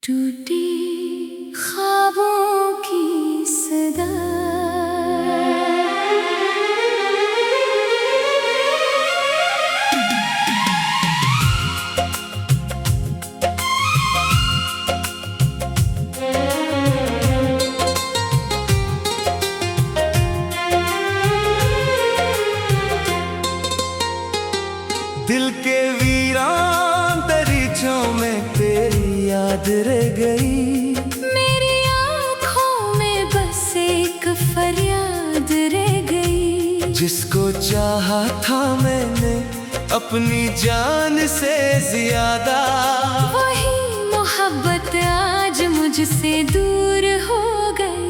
टूटी ख्वाबों की सदा दिल के वीरान दरीचों में तेरी याद रह गई। मेरी आँखों में बस एक फरियाद रह गई। जिसको चाहा था मैंने अपनी जान से ज्यादा, वही मोहब्बत आज मुझसे दूर हो गई।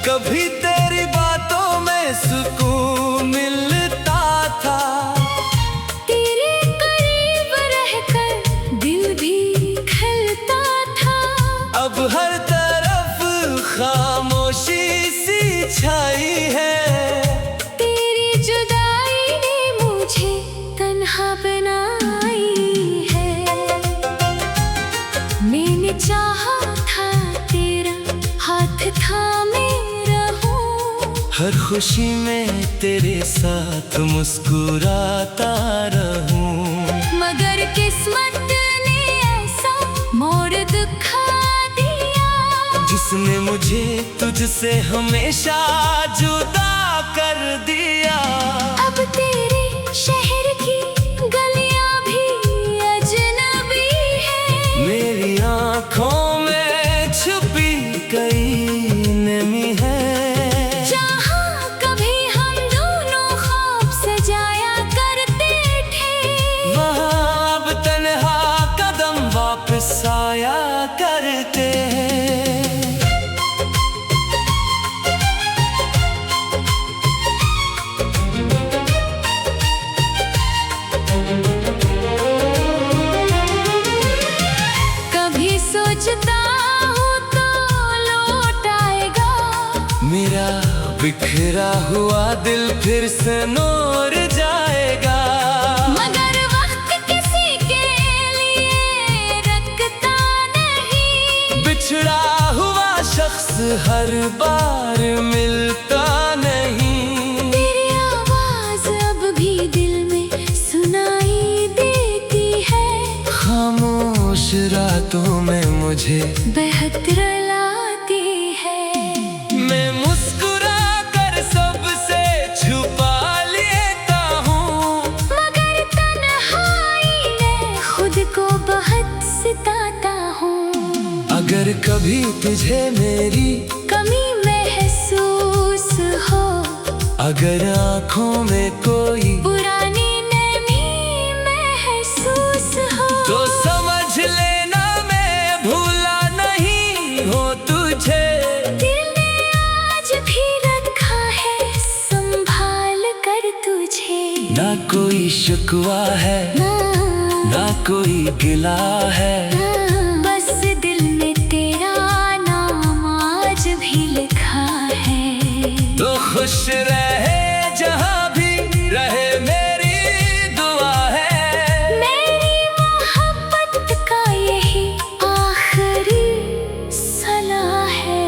कभी तेरी बातों में सुकून मिलता था, तेरे करीब रहकर दिल भी खिलता था। अब हर तरफ खामोशी सी छाई है। तेरी जुदाई ने मुझे तन्हा बनाई है। मैंने चाहा था तेरा हाथ थामे रहूं, हर खुशी में तेरे साथ मुस्कुराता रहूं। मगर किस्मत ने ऐसा मोड़ दिखा दिया, जिसने मुझे तुझसे हमेशा जुदा कर दिया। अब तेरे शहर की गलियां भी अजनबी है। मेरी आँखों में छुपी कई नमी है। जहाँ कभी हम दोनों ख्वाब सजाया करते थे, वहाँ अब तन्हा कदम वापस आया करते हैं। कभी सोचता हूँ तो लौट आएगा। मेरा बिखरा हुआ दिल फिर से नूर जाएगा। मगर वक्त किसी के लिए रखता नहीं, बिछड़ा हुआ शख्स हर बार मिलता नहीं। तेरी आवाज अब भी दिल में सुनाई देती है। खामोश रातों में मुझे बेहतर लाती है। मैं मुस्कुरा कर सबसे छुपा लेता हूँ, मगर तन्हाई ने खुद को बहुत सताता हूँ। अगर कभी तुझे मेरी कमी महसूस हो, अगर आँखों में कोई पुरानी नमी महसूस हो, तो समझ लेना मैं भूला नहीं हो तुझे। दिल ने आज भी रखा है संभाल कर तुझे। ना कोई शिकवा है, ना कोई गिला है। बस दिल में तेरा नाम आज भी लिखा है। तो खुश रहे जहाँ भी रहे मेरी दुआ है। मेरी मोहब्बत का यही आखिरी सलाह है।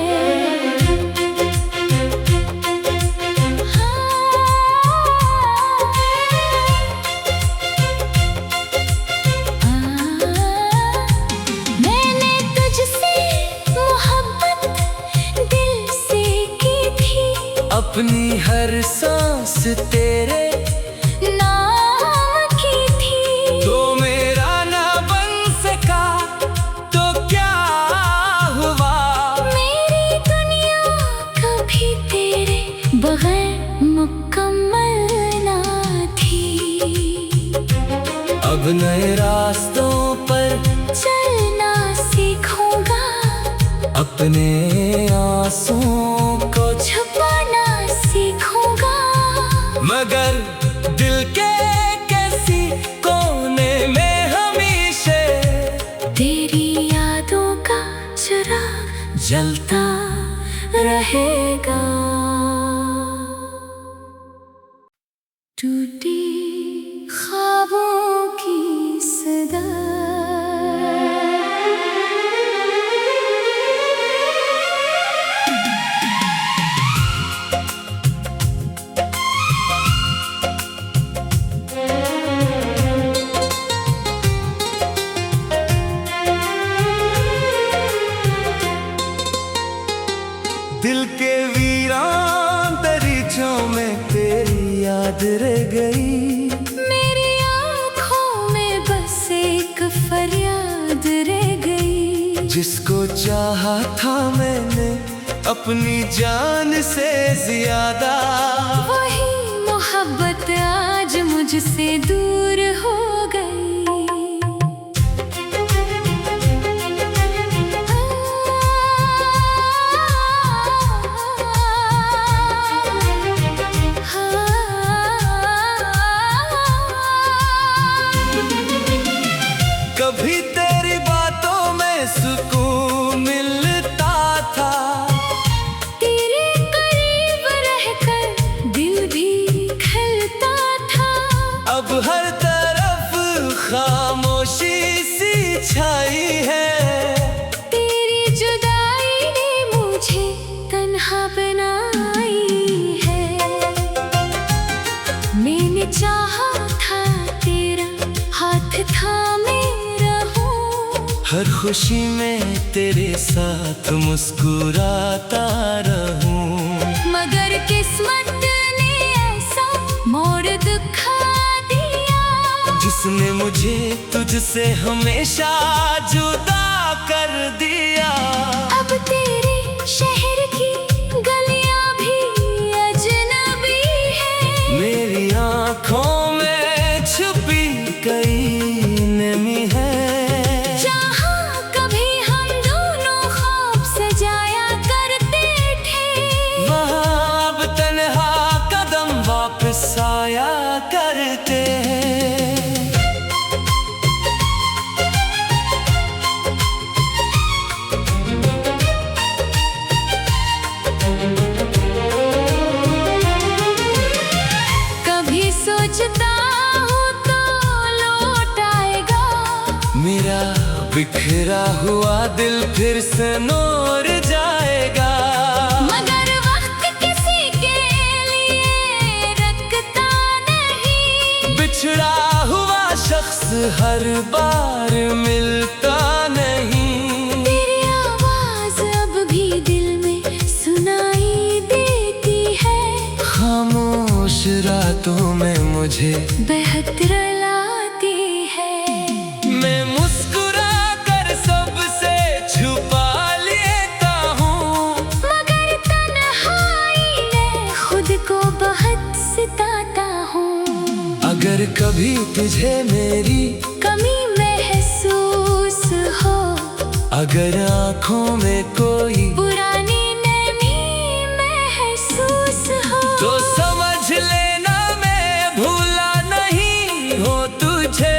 मैंने तुझसे मोहब्बत दिल से की थी, अपनी हर सांस तेरे नाम की थी। तो मेरा ना बन सका तो क्या हुआ। मेरी दुनिया कभी तेरे बगैर मुकम्मल ना थी। अब नए रास्तों पर चलना सीखूंगा, अपने आंसुओं को छुपाना सीखूंगा। मगर दिल के किसी कोने में हमेशा तेरी यादों चिराग जलता रहेगा। टूटी ख्वाबों की सदा दिल के वीरान दरीचों में तेरी याद रह गई। मेरी आँखों में बस एक फरियाद रह गई। जिसको चाहा था मैंने अपनी जान से ज्यादा, वही मोहब्बत आज मुझसे दूर हो गई। कभी तेरी बातों में सुकून मिलता था, तेरे करीब रहकर दिल भी खिलता था। अब हर तरफ खामोशी सी छाई है। तेरी जुदाई ने मुझे तन्हा बनाई है। मैंने चाहा था तेरा हाथ थामे रहूं, हर खुशी में तेरे साथ मुस्कुराता रहूं। मगर किस्मत ने ऐसा मोड़ दिखा दिया, जिसने मुझे तुझसे हमेशा जुदा कर दिया। अब तेरे शहर की गलियां भी अजनबी है। मेरी आँखों में छुपी कई नमी है। जहाँ कभी हम दोनों ख्वाब सजाया करते थे, वहाँ अब तन्हा कदम वापस आया करते हैं। कभी सोचता हूँ तो लौट आएगा। मेरा बिखरा हुआ दिल फिर से नूर जाएगा। मगर वक्त किसी के लिए रखता नहीं, बिछड़ा हुआ शख्स हर बार मिलता नहीं। तेरी आवाज अब भी दिल में सुनाई देती है। खामोश रातों में मुझे बेहतर लाती है। मैं मुस्कुरा कर सबसे छुपा लेता हूँ, मगर तन्हाई में खुद को बहुत सताता हूँ। अगर कभी तुझे मेरी कमी महसूस हो, अगर आँखों में कोई पुरानी नमी महसूस हो, तो समझ लेना मैं भूला नहीं हो तुझे।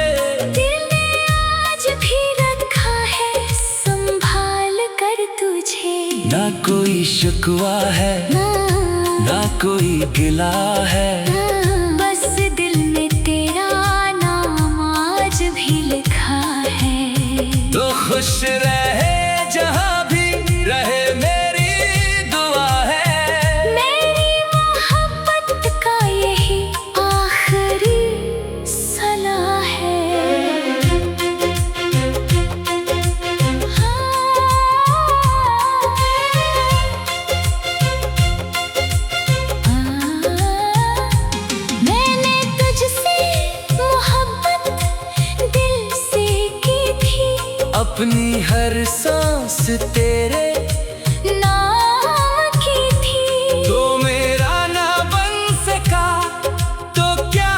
दिल ने आज भी रखा है संभाल कर तुझे। ना कोई शिकवा है ना कोई गिला है, बस दिल में तेरा नाम आज भी लिखा है। तो खुश रहे जहाँ भी रहे मेरी दुआ है। मेरी मोहब्बत का यही आखिरी सलाह है। मैंने तुझसे मोहब्बत दिल से की थी, अपनी हर सांस तेरे नाम की थी। तो मेरा ना बन सका तो क्या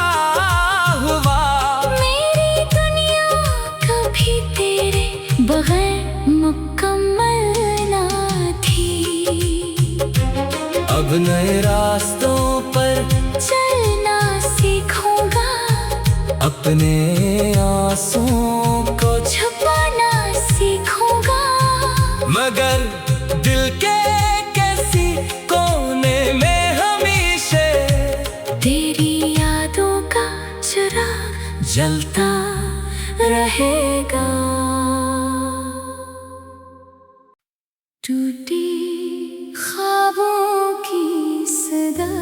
हुआ। मेरी दुनिया कभी तेरे बगैर मुकम्मल ना थी। अब नए रास्तों पर चलना सीखूंगा, अपने आंसुओं को छुपाना सीखूंगा। मगर दिल के किसी कोने में हमेशा तेरी यादों का चिराग जलता रहेगा। टूटी ख्वाबों की सदा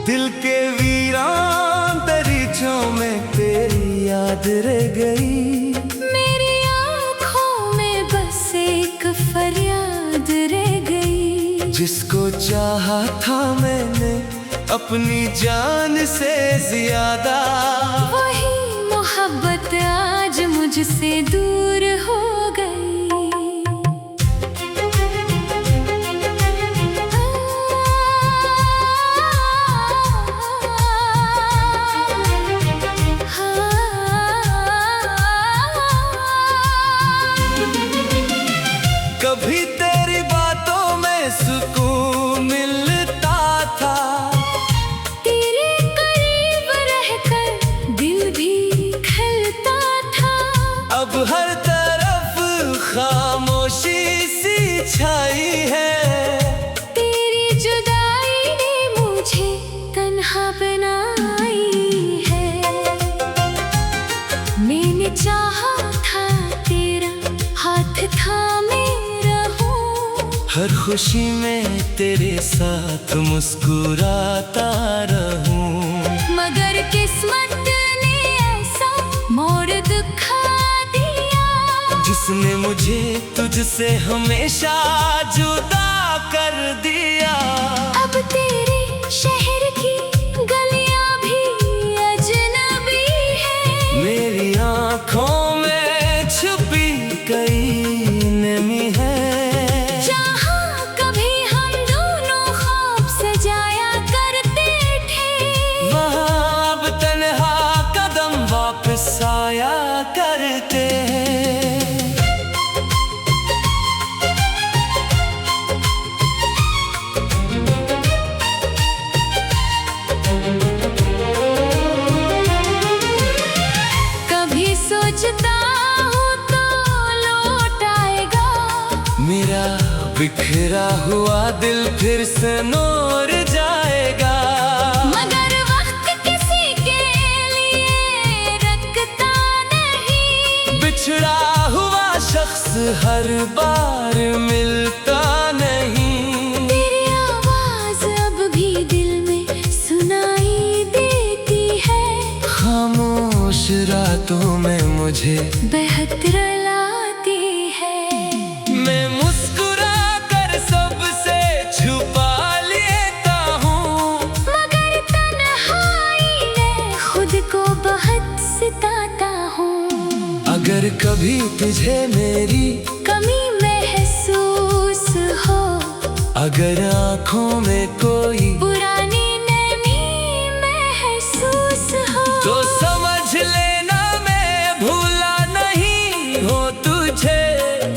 दिल के वीरान दरीचों में तेरी याद रह गई। मेरी आँखों में बस एक फरियाद रह गई। जिसको चाहा था मैंने अपनी जान से ज्यादा, वही मोहब्बत आज मुझसे दूर हो गई। कभी तेरी बातों में सुकून मिलता था, तेरे करीब रहकर दिल भी खिलता था। अब हर तरफ खामोशी सी छाई है। तेरी जुदाई ने मुझे तन्हा बनाई है। मैंने चाहा था तेरा हाथ थामे रहूं, हर खुशी में तेरे साथ मुस्कुराता रहूं। मगर किस्मत ने ऐसा मोड़ दिखा दिया, जिसने मुझे तुझसे हमेशा जुदा कर दिया। अब तेरे शहर की गलियां भी अजनबी है। मेरी आँखों में छुपी कई नमी है। जहाँ कभी हम दोनों ख्वाब सजाया करते थे, वहाँ अब तन्हा कदम वापस आया करते हैं। कभी सोचता हूँ तो लौट आएगा। मेरा बिखरा हुआ दिल फिर से नूर जाएगा। मगर वक्त किसी के लिए रखता नहीं, बिछड़ा हुआ शख्स हर बार मिलता नहीं। तेरी आवाज अब भी दिल में सुनाई देती है। खामोश रातों में मुझे बेहतर लाती है। मैं मुस्कुरा कर सबसे छुपा लेता हूँ, मगर तन्हाई में खुद को बहुत सताता हूँ। अगर कभी तुझे मेरी कमी महसूस हो, अगर आँखों में कोई पुरानी नमी महसूस हो, तो समझ लेना मैं भूला नहीं हो तुझे।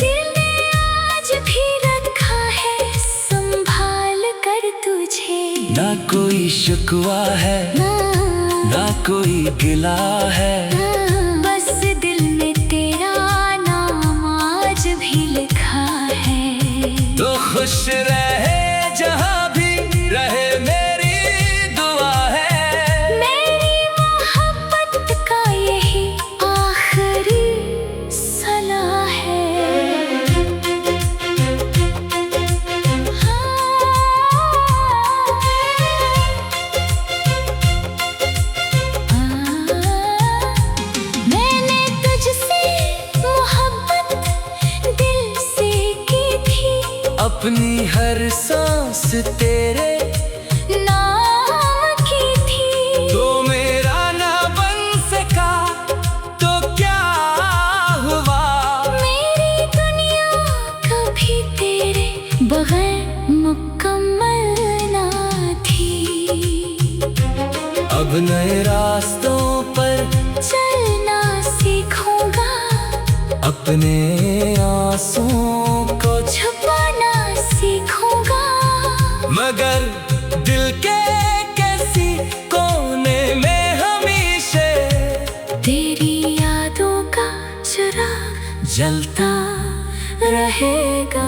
दिल ने आज भी रखा है संभाल कर तुझे। ना कोई शिकवा है ना कोई गिला है, बस दिल में तेरा नाम आज भी लिखा है। तो खुश रहे जहाँ भी रहे मेरी दुआ है। मेरी मोहब्बत का यही आखिरी सलाह है। मैंने तुझसे मोहब्बत दिल से की थी, अपनी हर सांस तेरे नाम की थी। तो मेरा ना बन सका तो क्या हुआ। मेरी दुनिया कभी तेरे बगैर मुकम्मल ना थी। अब नए रास्तों पर चलना अपने आंसुओं को छुपाना सीखूंगा, मगर दिल के किसी कोने में हमेशा तेरी यादों का चिराग जलता रहेगा।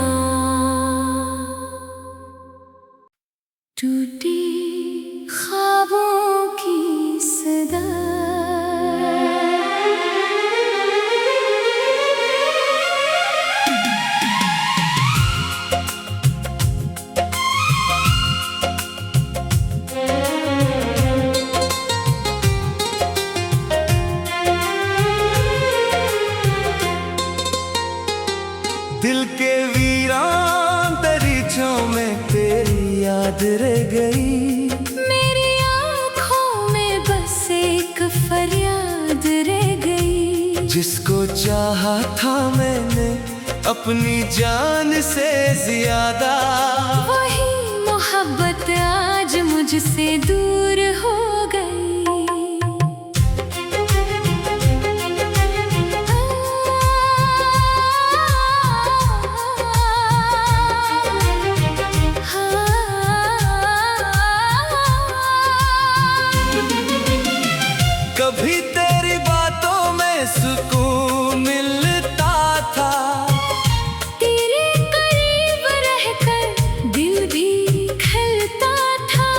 टूटी ख्वाबों की सदा, दिल के वीरान दरीचों में तेरी याद रह गई। मेरी आँखों में बस एक फरियाद रह गई। जिसको चाहा था मैंने अपनी जान से ज्यादा, वही मोहब्बत आज मुझसे दूर हो गई। कभी तेरी बातों में सुकून मिलता था, तेरे करीब रहकर दिल भी खिलता था।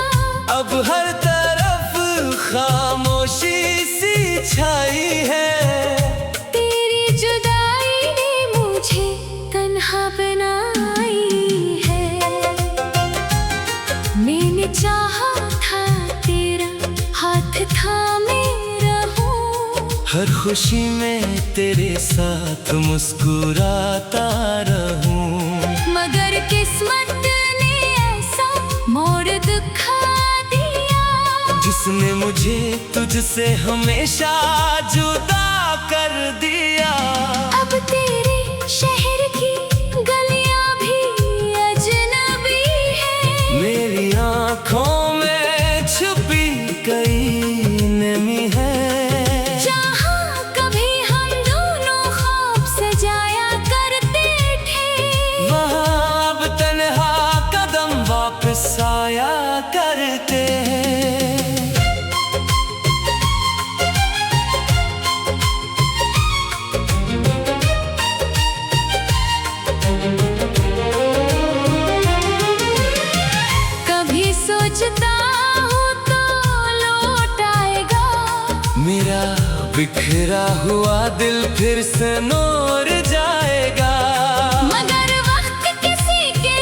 अब हर तरफ खामोशी सी छाई है। तेरी जुदाई ने मुझे तन्हा बनाई है। मैंने चाहा था तेरा हाथ थामे रहूं, हर खुशी में तेरे साथ मुस्कुराता रहूं। मगर किस्मत ने ऐसा मोड़ दिखा दिया, जिसने मुझे तुझसे हमेशा जुदा कर दिया। अब तेरे शहर की गलियां भी अजनबी है। मेरी आँखों में छुपी कई नमी है। जहाँ कभी हम दोनों ख्वाब सजाया करते थे, वहाँ अब तन्हा कदम वापस आया करते हैं। कभी सोचता हूँ तो लौट आएगा। मेरा बिखरा हुआ दिल फिर से नूर जाएगा। मगर वक्त किसी के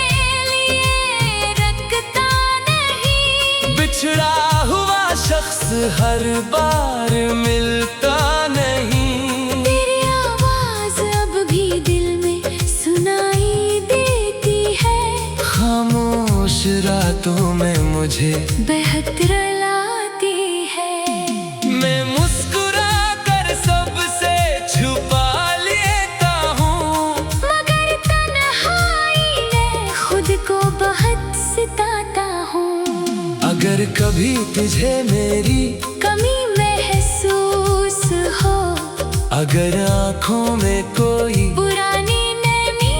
लिए रखता नहीं, बिछड़ा हुआ शख्स हर बार मिलता नहीं। तेरी आवाज अब भी दिल में सुनाई देती है। खामोश रातों में मुझे बेहतर लाती है। मैं मुस्कुरा कर सबसे छुपा लेता हूँ, मगर तन्हाई में खुद को बहुत सिताता हूँ। अगर कभी तुझे मेरी कमी महसूस हो, अगर आँखों में कोई पुरानी नमी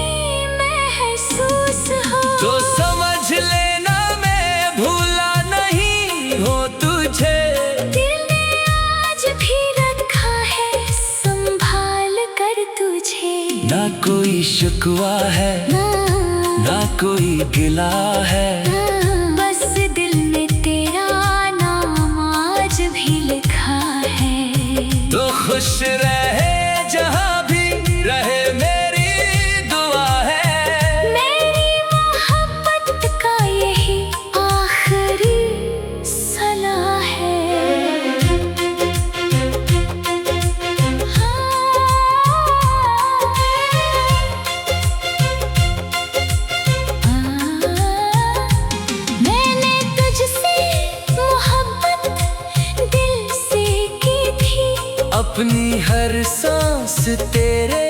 महसूस हो, तो समझ लेना मैं भूला नहीं हो तुझे। दिल ने आज भी रखा है संभाल कर तुझे। ना कोई शिकवा है, ना कोई गिला है, बस दिल में तेरा नाम आज भी लिखा है। तो खुश रहे जहाँ भी रहे मेरी दुआ है। मेरी मोहब्बत का यही आखिरी सलाह है। मैंने तुझसे मोहब्बत दिल से की थी, अपनी हर सांस तेरे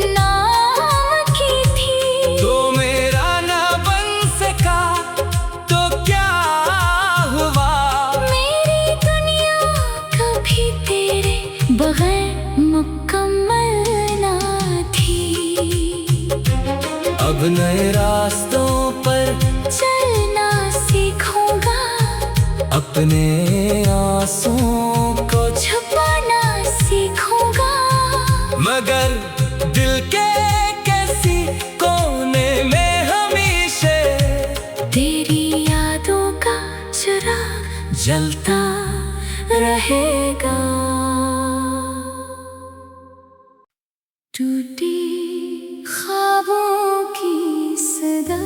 नाम की थी। तो मेरा ना बन सका तो क्या हुआ। मेरी दुनिया कभी तेरे बगैर मुकम्मल ना नए रास्तों पर चलना सीखूंगा, अपने आंसुओं को छुपाना सीखूंगा। मगर दिल के किसी कोने में हमेशा तेरी यादों का चिराग जलता रहेगा। टूटी ख्वाबों की सदा,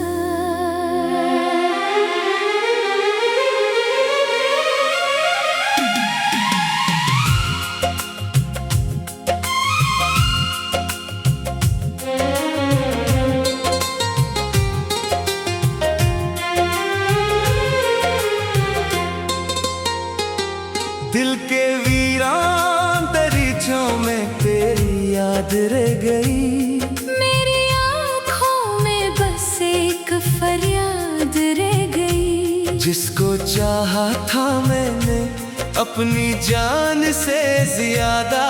दिल के वीरान दरीचों में तेरी याद रह गई। मेरी आँखों में बस एक फरियाद रह गई। जिसको चाहा था मैंने अपनी जान से ज्यादा,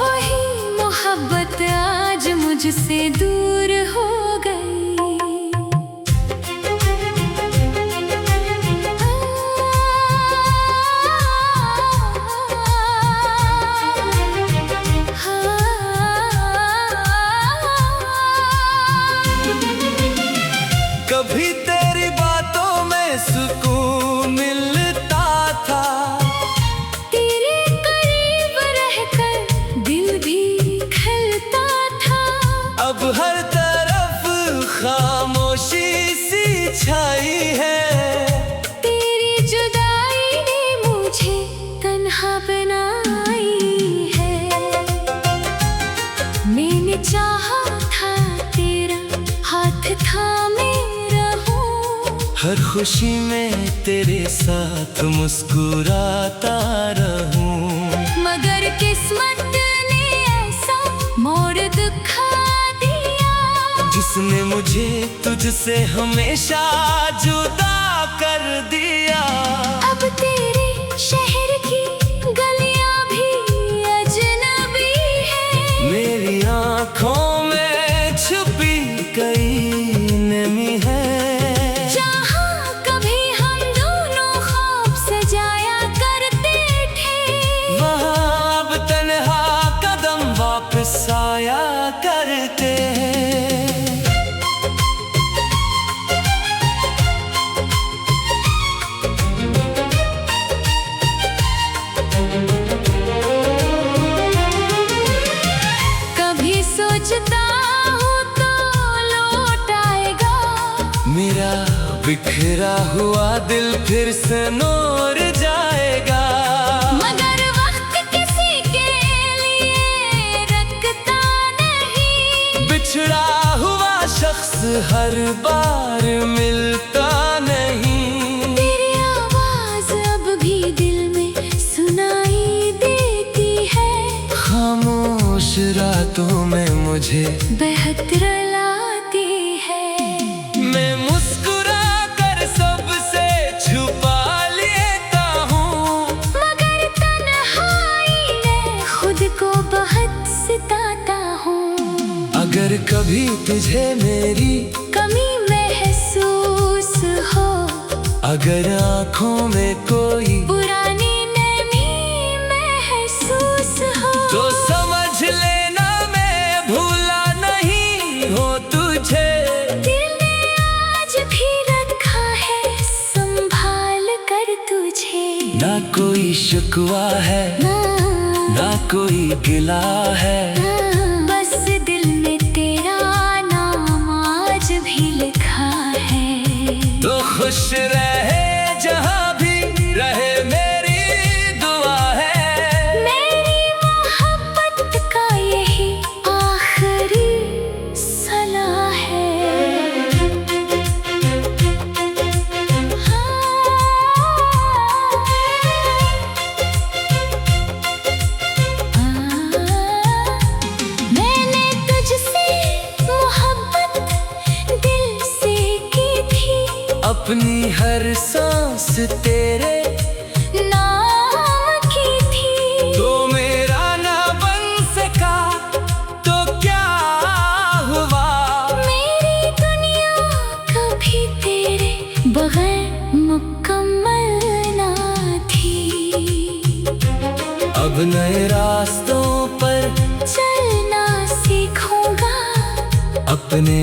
वही मोहब्बत आज मुझसे दूर हो गई। कभी तेरी बातों में सुकून मिलता था, तेरे करीब रहकर दिल भी खिलता था। अब हर तरफ खामोशी सी छाई है। तेरी जुदाई ने मुझे तन्हा बनाई है। मैंने चाहा था तेरा हाथ थामे रहूं, हर खुशी में तेरे साथ मुस्कुराता रहूं। मगर किस्मत ने ऐसा मोड़ दिखा दिया, जिसने मुझे तुझसे हमेशा जुदा कर दिया। अब तेरे शहर की गलियां भी अजनबी है। मेरी आँखों में छुपी कई नमी है। जहाँ कभी हम दोनों ख्वाब सजाया करते थे, वहाँ अब तन्हा कदम वापस आया करते हैं। कभी सोचता हूँ तो लौट आएगा। मेरा बिखरा हुआ दिल फिर से नूर जाएगा। मगर वक्त किसी के लिए रखता नहीं, बिछड़ा हुआ शख्स हर बार मिलता नहीं। तेरी आवाज अब भी दिल में सुनाई देती है। खामोश रातों में मुझे बेहतर लाती है। मैं मुस्कुरा कर सबसे छुपा लेता हूँ, मगर तन्हाई में खुद को बहुत सताता हूँ। अगर कभी तुझे मेरी कमी महसूस हो, अगर आँखों में कोई पुरानी नमी महसूस हो, तो समझ लेना मैं भूला नहीं हो तुझे। दिल ने आज भी रखा है संभाल कर तुझे। ना कोई शिकवा है, ना कोई गिला है, बस दिल में तेरा नाम आज भी लिखा है। तो खुश रहे जहाँ भी रहे मेरी दुआ है। मेरी मोहब्बत का यही आखिरी सलाह है। मैंने तुझसे मोहब्बत दिल से की थी, अपनी हर सांस तेरे नाम की थी। तो मेरा ना बन सका तो क्या हुआ। मेरी अब नए रास्तों पर चलना सीखूंगा, अपने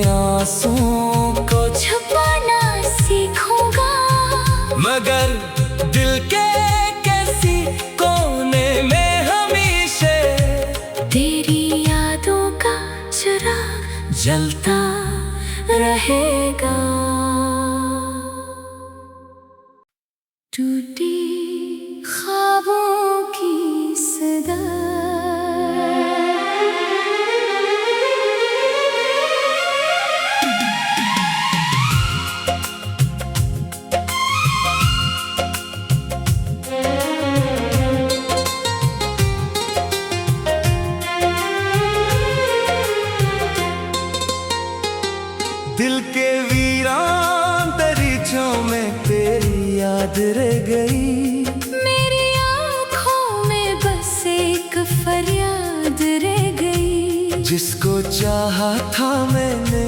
आंसुओं को छुपाना सीखूंगा। मगर दिल के किसी कोने में हमेशा तेरी यादों का चिराग जलता रहेगा। टूटी ख्वाबों की सदा, दिल के वीरान दरीचों में तेरी याद रह गई। मेरी आँखों में बस एक फरियाद रह गई। जिसको चाहा था मैंने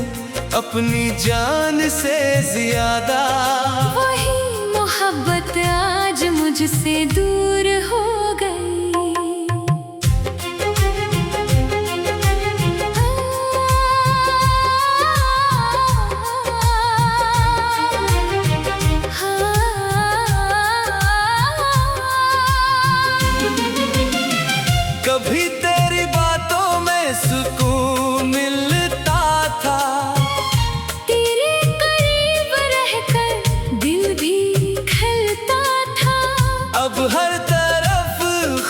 अपनी जान से ज्यादा, वही मोहब्बत आज मुझसे दूर हो गई। कभी तेरी बातों में सुकून मिलता था, तेरे करीब रहकर दिल भी खिलता था। अब हर तरफ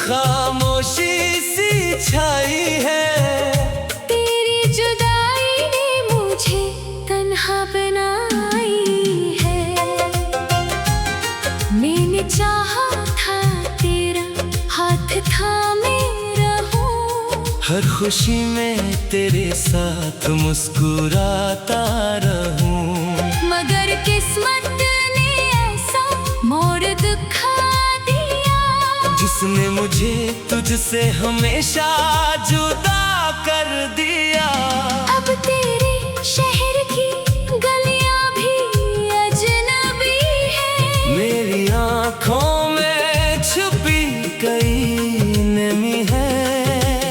खामोशी सी छाई है। तेरी जुदाई ने मुझे तन्हा बनाई है। मैंने चाहा था तेरा हाथ थामे रहूं, हर खुशी में तेरे साथ मुस्कुराता रहूं। मगर किस्मत ने ऐसा मोड़ दिखा दिया, जिसने मुझे तुझसे हमेशा जुदा कर दिया। अब तेरे शहर की गलियां भी अजनबी है। मेरी आँखों में छुपी कई नमी है।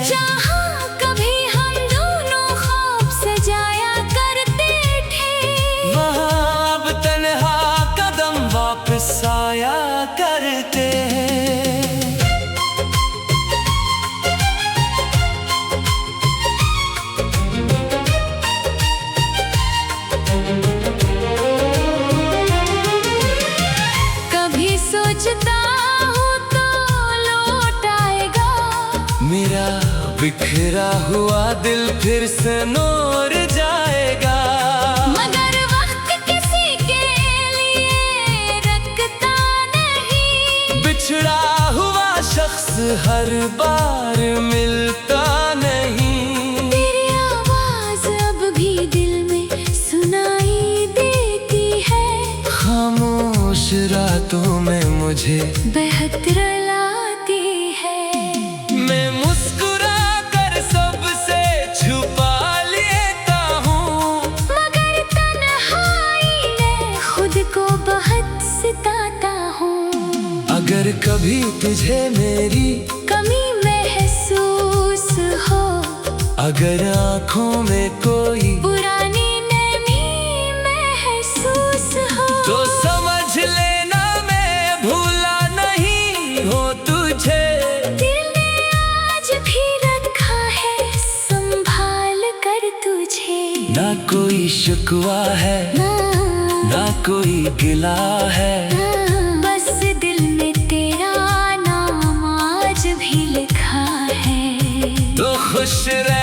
जहाँ कभी हम दोनों ख्वाब सजाया करते थे, वहाँ अब तन्हा कदम वापस आया करते हैं। कभी सोचता हूँ तो लौट आएगा। मेरा बिखरा हुआ दिल फिर से नूर जाएगा। मगर वक्त किसी के लिए रखता नहीं, बिछड़ा हुआ शख्स हर बार मिलता नहीं। तेरी आवाज अब भी दिल में सुनाई देती है। खामोश रातों में मुझे बेहतर लाती है। मैं मुस्कुरा कर सबसे छुपा लेता हूँ, मगर तन्हाई में खुद को बहुत सताता हूँ। अगर कभी तुझे मेरी कमी महसूस हो, अगर आँखों में कोई पुरानी नमी महसूस हो, तो समझ लेना मैं भूला नहीं हो तुझे। दिल ने आज भी रखा है संभाल कर तुझे। ना कोई शिकवा है ना कोई गिला है, बस दिल में तेरा नाम आज भी लिखा है। तो खुश रह